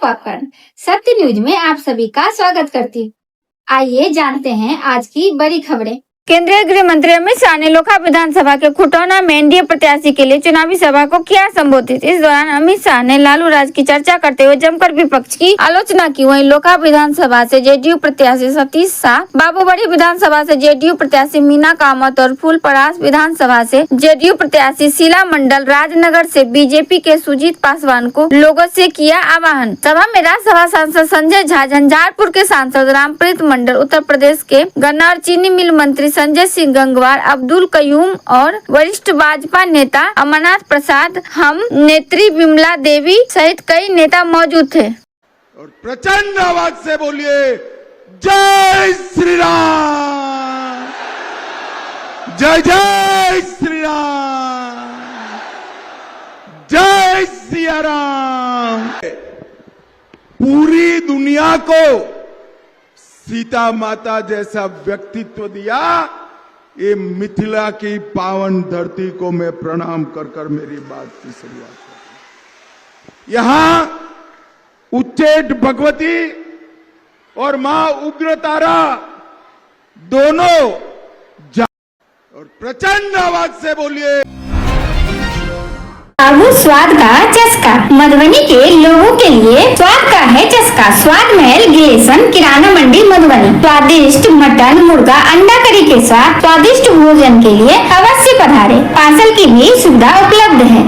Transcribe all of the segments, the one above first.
Popcorn सत्य news में आप सभी का स्वागत करती हूँ। आइए जानते हैं आज की बड़ी खबरें। केंद्रीय गृह मंत्री अमित शाह ने लोकहा विधानसभा के खुटौना में एनडीए प्रत्याशी के लिए चुनावी सभा को किया संबोधित। इस दौरान अमित शाह ने लालू राज की चर्चा करते हुए जमकर विपक्ष की आलोचना की। वहीं लोकहा विधानसभा से जेडीयू प्रत्याशी सतीश शाह, बाबूबड़ी विधानसभा से जेडीयू प्रत्याशी मीना कामत और फूलपरास विधानसभा से जेडीयू प्रत्याशी शीला मंडल, राजनगर से बीजेपी के सुजीत पासवान को लोगों से किया आह्वान। सभा में राज्यसभा सांसद संजय झा, झंझारपुर के सांसद रामप्रीत मंडल, उत्तर प्रदेश के गन्ना और चीनी मिल मंत्री संजय सिंह गंगवार, अब्दुल कयूम और वरिष्ठ भाजपा नेता अमरनाथ प्रसाद, हम नेत्री विमला देवी सहित कई नेता मौजूद थे। और प्रचंड आवाज से बोलिए जय श्री राम, जय जय श्री राम, जय सिया राम। पूरी दुनिया को सीता माता जैसा व्यक्तित्व दिया, ये मिथिला की पावन धरती को मैं प्रणाम कर कर मेरी बात की शुरुआत करता। यहां उच्चैठ भगवती और मां उग्रतारा दोनों और प्रचंड आवाज से बोलिए अब स्वाद का चस्का। मधुबनी के लोगों के लिए स्वाद का है चस्का। स्वाद महल गिलेसन किराना मंडी मधुबनी। स्वादिष्ट मटन, मुर्गा, अंडा करी के साथ स्वादिष्ट भोजन के लिए अवश्य पधारे। पार्सल की भी सुविधा उपलब्ध है।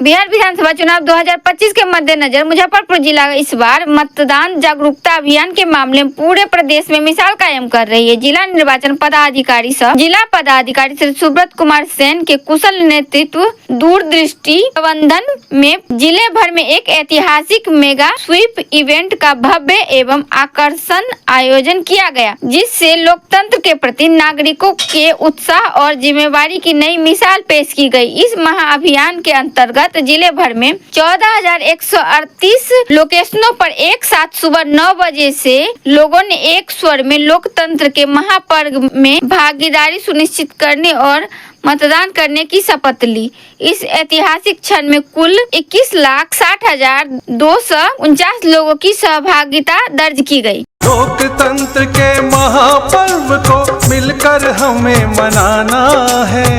बिहार विधानसभा चुनाव 2025 के मद्देनजर मुजफ्फरपुर जिला इस बार मतदान जागरूकता अभियान के मामले में पूरे प्रदेश में मिसाल कायम कर रही है। जिला निर्वाचन पदाधिकारी जिला पदाधिकारी श्री सुब्रत कुमार सेन के कुशल नेतृत्व, दूरदृष्टि प्रबंधन में जिले भर में एक ऐतिहासिक मेगा स्वीप इवेंट का भव्य एवं आकर्षण आयोजन किया गया, जिससे लोकतंत्र के प्रति नागरिकों के उत्साह और जिम्मेवारी की नई मिसाल पेश की गई। इस महाअभियान के अंतर्गत जिले भर में 14,138 लोकेशनों पर एक साथ सुबह 9 बजे से लोगों ने एक स्वर में लोकतंत्र के महापर्व में भागीदारी सुनिश्चित करने और मतदान करने की शपथ ली। इस ऐतिहासिक क्षण में कुल 21,60,249 लोगों की सहभागिता दर्ज की गई। लोकतंत्र के महापर्व को मिलकर हमें मनाना है।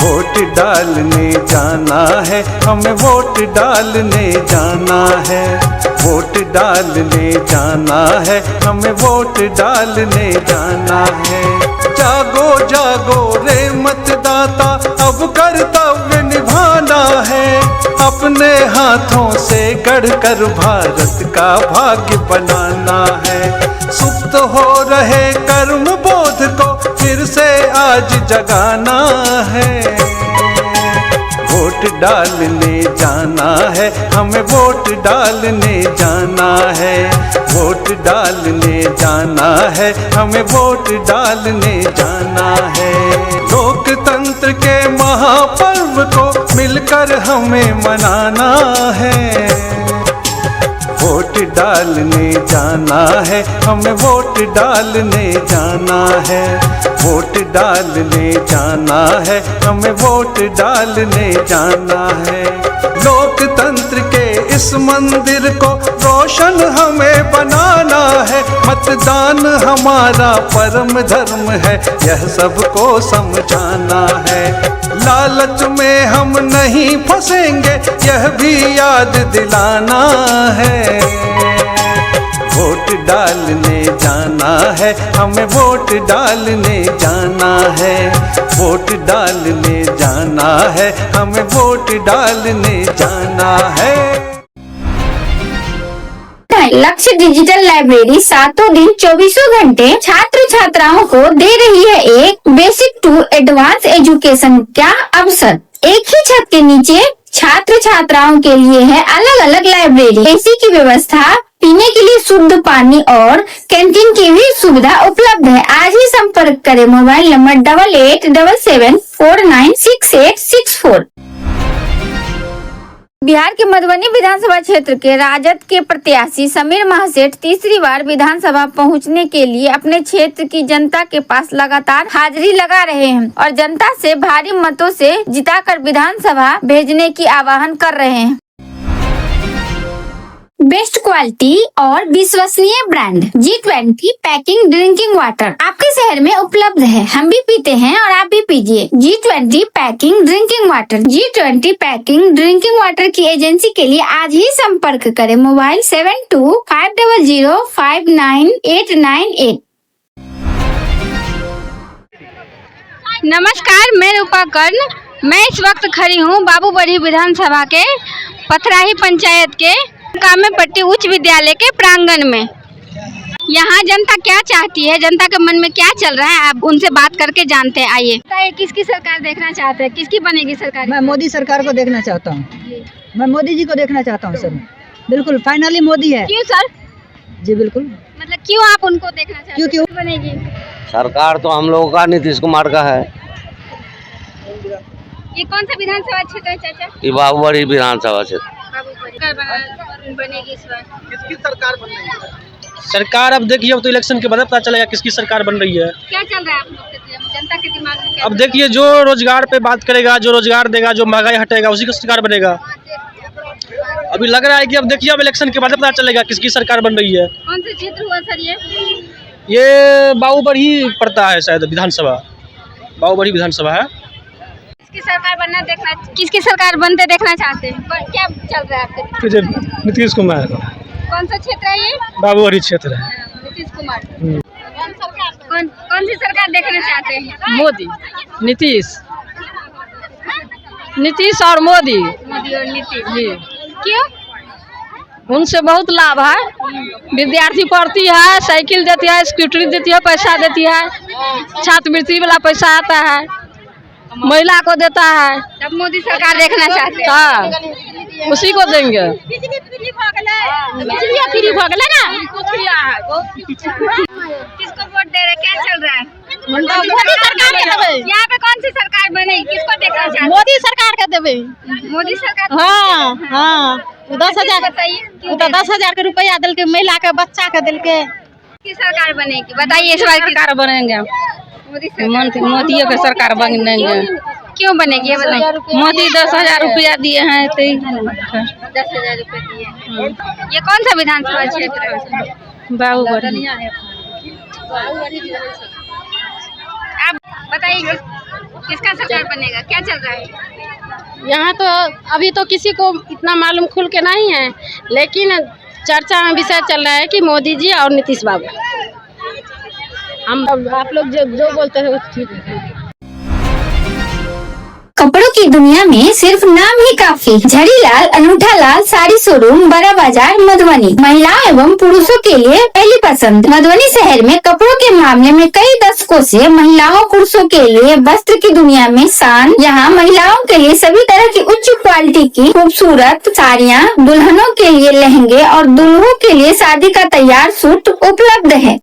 वोट डालने जाना है, हमें वोट डालने जाना है। वोट डालने जाना है, हमें वोट डालने जाना है। जागो जागो रे मतदाता, अब कर्तव्य निभाना है। अपने हाथों से गढ़कर भारत का भाग्य बनाना है। सुप्त हो रहे कर्म बोध को फिर से आज जगाना है। वोट डालने जाना है, हमें वोट डालने जाना है। वोट डालने जाना है, हमें वोट डालने जाना है। लोकतंत्र के महापर्व को मिलकर हमें मनाना है। वोट डालने जाना है, हमें वोट डालने जाना है। वोट डालने जाना है, हमें वोट डालने जाना है। लोकतंत्र के इस मंदिर को रोशन हमें बनाना है। मतदान हमारा परम धर्म है, यह सबको समझाना है। लालच में हम नहीं फंसेंगे, यह भी याद दिलाना है। वोट डालने जाना है, हमें वोट डालने जाना है। वोट डालने जाना है, हमें वोट डालने जाना है। लक्ष्य डिजिटल लाइब्रेरी सातों दिन 24 घंटे छात्र छात्राओं को दे रही है एक बेसिक टू एडवांस एजुकेशन का अवसर। एक ही छत के नीचे छात्र छात्राओं के लिए है अलग अलग लाइब्रेरी, एसी की व्यवस्था, पीने के लिए शुद्ध पानी और कैंटीन की भी सुविधा उपलब्ध है। आज ही संपर्क करें। Mobile number 8877496864। बिहार के मधुबनी विधानसभा क्षेत्र के राजद के प्रत्याशी समीर महासेठ तीसरी बार विधानसभा पहुंचने के लिए अपने क्षेत्र की जनता के पास लगातार हाजिरी लगा रहे हैं और जनता से भारी मतों से जिताकर विधानसभा भेजने की आह्वान कर रहे हैं। बेस्ट क्वालिटी और विश्वसनीय brand G20 packing drinking water आपके शहर में उपलब्ध है। हम भी पीते हैं और आप भी पीजिए G20 packing drinking water. G20 packing drinking water की एजेंसी के लिए आज ही संपर्क करें। मोबाइल 7250059898। नमस्कार, मैं रूपा कर्ण। मैं इस वक्त खड़ी हूँ बाबूबड़ी विधानसभा के पथराही पंचायत के कामेपट्टी उच्च विद्यालय के प्रांगण में। यहाँ जनता क्या चाहती है, जनता के मन में क्या चल रहा है, आप उनसे बात करके जानते हैं। आइए, किसकी सरकार देखना चाहते हैं, किसकी बनेगी सरकार? मैं मोदी सरकार को देखना चाहता हूँ। मैं मोदी जी को देखना चाहता हूँ सर। बिल्कुल फाइनली मोदी है। क्यों सर? जी बिल्कुल। मतलब क्यों आप उनको देखना चाहते हैं? क्यों बनेगी सरकार तो हम लोगों का नीतीश कुमार का है। ये कौन सा विधानसभा क्षेत्र है चाचा? ये बाबूबड़ी विधानसभा क्षेत्र। बनेगी इस बार किसकी सरकार बन रही है? सरकार अब देखिए, अब तो इलेक्शन के बाद पता चलेगा किसकी सरकार बन रही है। क्या चल रहा है आप लोग के जनता के दिमाग में? अब देखिए, जो रोजगार पे बात करेगा, जो रोजगार देगा, जो महंगाई हटेगा, उसी का सरकार बनेगा। अभी लग रहा है कि अब देखिए, अब इलेक्शन के बाद पता चलेगा किसकी सरकार बन रही है। कौन सा क्षेत्र हुआ सर ये बाबूबड़ी पड़ता है शायद विधानसभा, बाबूबड़ी विधानसभा है। किसकी सरकार बनते देखना चाहते हैं? क्या चल रहा है आपके? नीतीश कुमार। कौन सा क्षेत्र है ये? बाबूबड़ी क्षेत्र है। नीतीश कुमार। कौन सी सरकार देखना चाहते हैं? मोदी, नीतीश और मोदी। मोदी और नीतीश जी। क्यों? उनसे बहुत लाभ है। विद्यार्थी पढ़ती है, साइकिल देती है, स्कूटरी देती है, पैसा देती है, छात्रवृत्ति वाला पैसा आता है, महिला को देता है। तब मोदी सरकार देखना चाहते हैं। हाँ, उसी को देंगे। बिजली फ्री हो गया ना? किसको वोट दे रहे? क्या चल रहा है? मोदी सरकार के देवे। यहाँ पे कौन सी सरकार बनेगी? किसको देखना चाहते हैं? मोदी सरकार के देवे। मोदी सरकार। हाँ हाँ, 10,000 बताइए क्यों? 10,000 के रुपया दिल के, महिला के, बच्चा के दिल के। किस सरकार बनेगी बताइए इस बार? सरकार बनेंगे, मोदी सरकार। मोदी के सरकार बनेंगे। क्यों बनेगी ये बताइए? मोदी 10,000 रुपया दिए हैं, 10,000 रुपए दिए। ये कौन सा विधानसभा क्षेत्र है? बाबूबड़ी। आप बताइए किसका सरकार बनेगा? क्या चल रहा है यहाँ? तो अभी तो किसी को इतना मालूम खुल के नहीं है, लेकिन चर्चा में विषय चल रहा है कि मोदी जी और नीतीश बाबू। हम आप लोग जो बोलते हैं वो ठीक है। कपड़ों की दुनिया में सिर्फ नाम ही काफी। झड़ीलाल अनूठा लाल साड़ी शोरूम, बड़ा बाजार, मधुबनी। महिलाओं एवं पुरुषों के लिए पहली पसंद। मधुबनी शहर में कपड़ों के मामले में कई दशकों से महिलाओं पुरुषों के लिए वस्त्र की दुनिया में शान। यहाँ महिलाओं के लिए सभी तरह की उच्च क्वालिटी की खूबसूरत साड़ियाँ, दुल्हनों के लिए लहंगे और दुल्हों के लिए शादी का तैयार सूट उपलब्ध है।